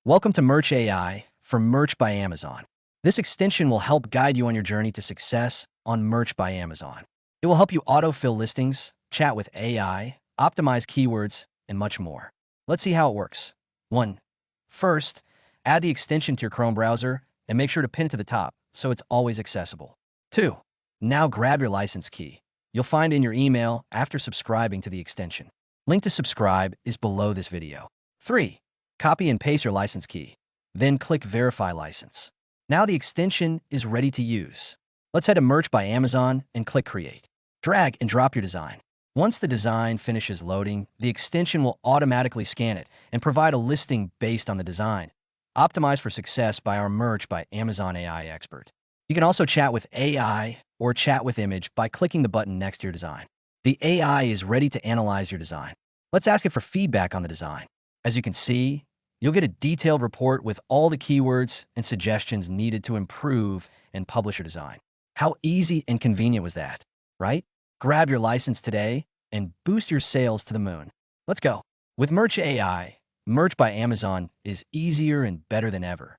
Welcome to Merch AI from Merch by Amazon. This extension will help guide you on your journey to success on Merch by Amazon. It will help you autofill listings, chat with AI, optimize keywords, and much more. Let's see how it works. 1. First, add the extension to your Chrome browser and make sure to pin it to the top so it's always accessible. 2. Now grab your license key. You'll find it in your email after subscribing to the extension. Link to subscribe is below this video. 3. Copy and paste your license key. Then click Verify License. Now the extension is ready to use. Let's head to Merch by Amazon and click Create. Drag and drop your design. Once the design finishes loading, the extension will automatically scan it and provide a listing based on the design, optimized for success by our Merch by Amazon AI expert. You can also chat with AI or chat with image by clicking the button next to your design. The AI is ready to analyze your design. Let's ask it for feedback on the design. As you can see, you'll get a detailed report with all the keywords and suggestions needed to improve and publish your design. How easy and convenient was that, right? Grab your license today and boost your sales to the moon. Let's go. With Merch AI, Merch by Amazon is easier and better than ever.